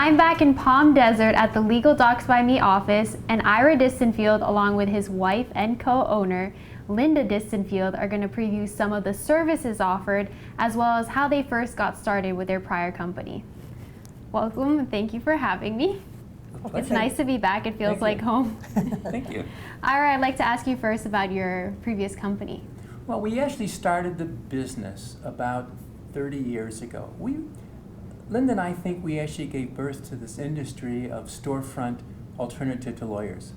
I'm back in Palm Desert at the Legal Docs by Me office, and Ira Distenfield, along with his wife and co-owner, Linda Distenfield, are going to preview some of the services offered, as well as how they first got started with their prior company. Welcome, and thank you for having me. It's nice to be back. It feels like home. Thank you. Ira, I'd like to ask you first about your previous company. Well, we actually started the business about 30 years ago. Linda and I think we actually gave birth to this industry of storefront alternative to lawyers.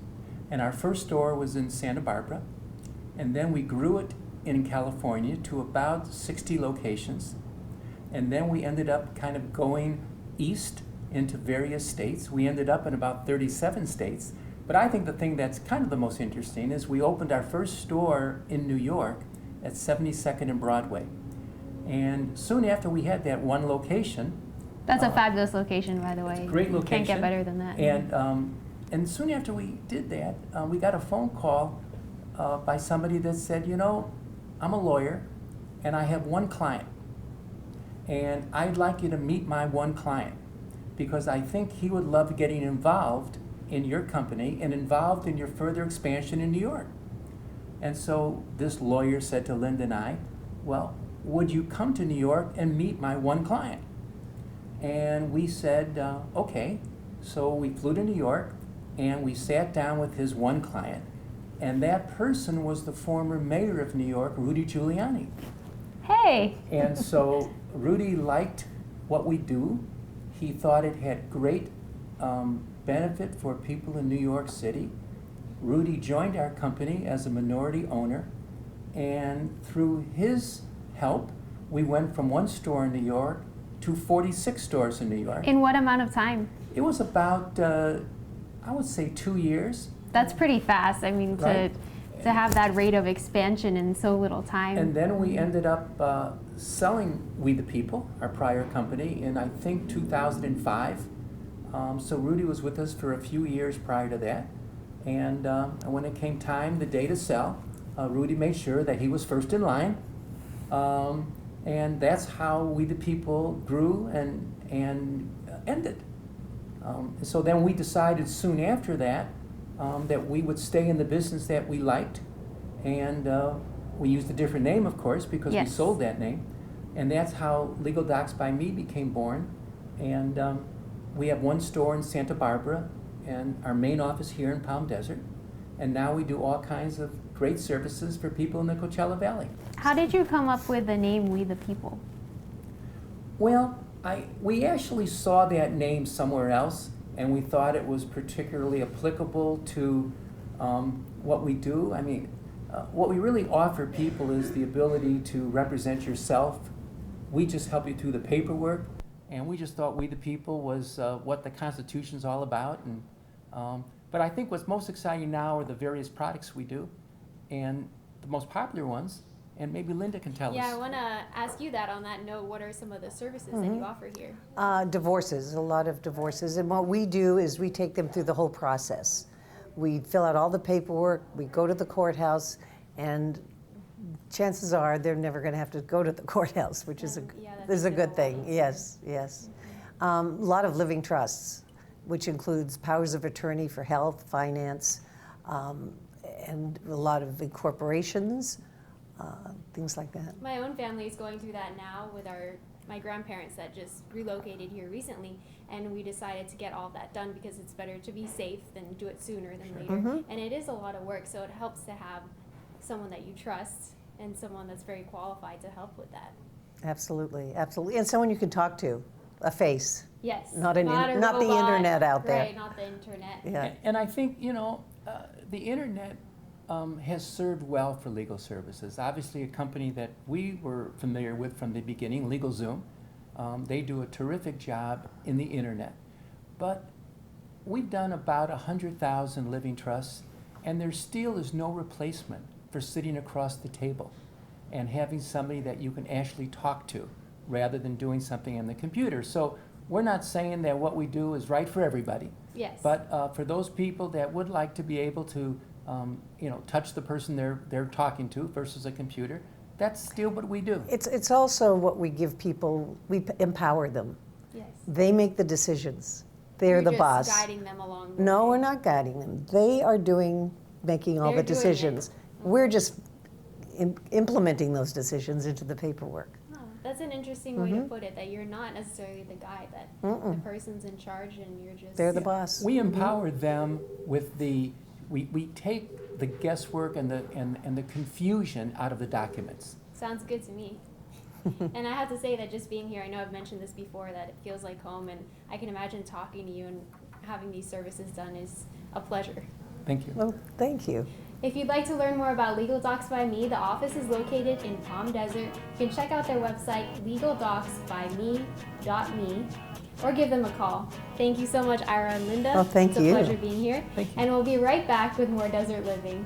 And our first store was in Santa Barbara, and then we grew it in California to about 60 locations. And then we ended up kind of going east into various states. We ended up in about 37 states. But I think the thing that's kind of the most interesting is we opened our first store in New York at 72nd and Broadway. And soon after we had that one location. That's a fabulous location, by the way. Great location. Can't get better than that. And soon after we did that, we got a phone call by somebody that said, you know, I'm a lawyer and I have one client. And I'd like you to meet my one client because I think he would love getting involved in your company and involved in your further expansion in New York. And so this lawyer said to Linda and I, well, would you come to New York and meet my one client? And we said, okay. So we flew to New York and we sat down with his one client. And that person was the former mayor of New York, Rudy Giuliani. Hey! And so Rudy liked what we do. He thought it had great benefit for people in New York City. Rudy joined our company as a minority owner, and through his help, we went from one store in New York to 46 stores in New York. In what amount of time? It was about, I would say 2 years. That's pretty fast. I mean, Right. to have that rate of expansion in so little time. And then we ended up selling We the People, our prior company, in I think 2005. So Rudy was with us for a few years prior to that. And when it came time, the day to sell, Rudy made sure that he was first in line. And that's how We the People grew and ended. So then we decided soon after that that we would stay in the business that we liked. And we used a different name, of course, because we sold that name. And that's how Legal Docs by Me became born. And we have one store in Santa Barbara and our main office here in Palm Desert. And now we do all kinds of great services for people in the Coachella Valley. How did you come up with the name We the People? Well, we actually saw that name somewhere else, and we thought it was particularly applicable to what we do. I mean, what we really offer people is the ability to represent yourself. We just help you through the paperwork, and we just thought We the People was what the Constitution's all about. And but I think what's most exciting now are the various products we do, and the most popular ones. And maybe Linda can tell us. Yeah, I want to ask you that on that note. What are some of the services that you offer here? Divorces, a lot of divorces. And what we do is we take them through the whole process. We fill out all the paperwork, we go to the courthouse, and chances are they're never going to have to go to the courthouse, which is a good thing. Yes, yes. A lot of living trusts, which includes powers of attorney for health, finance, and a lot of incorporations. Things like that. My own family is going through that now with my grandparents that just relocated here recently, and we decided to get all that done because it's better to be safe than do it sooner than later. And it is a lot of work, so it helps to have someone that you trust and someone that's very qualified to help with that. Absolutely, absolutely. And someone you can talk to, a face. Yes. Not the internet out there. Right, not the internet. Yeah. And I think, you know, the internet has served well for legal services. Obviously, a company that we were familiar with from the beginning, LegalZoom, they do a terrific job in the internet. But we've done about 100,000 living trusts, and there still is no replacement for sitting across the table and having somebody that you can actually talk to rather than doing something on the computer. So we're not saying that what we do is right for everybody. Yes. But for those people that would like to be able to touch the person they're talking to versus a computer, that's still what we do. It's also what we give people, we empower them. Yes. They make the decisions. They're You're the just boss. guiding them along the No, way. we're not guiding them. They are making all They're the doing it. decisions. We're just implementing those decisions into the paperwork. Oh, that's an interesting way to put it, that you're not necessarily the guide, that the person's in charge and you're just... They're the boss. We empower them with we take the guesswork and the confusion out of the documents. Sounds good to me. And I have to say that just being here, I know I've mentioned this before, that it feels like home, and I can imagine talking to you and having these services done is a pleasure. Thank you. Well, thank you. If you'd like to learn more about Legal Docs by Me, the office is located in Palm Desert. You can check out their website, legaldocsbyme.me, or give them a call. Thank you so much, Ira and Linda. Oh, thank it's a you. pleasure being here. Thank you. And we'll be right back with more Desert Living.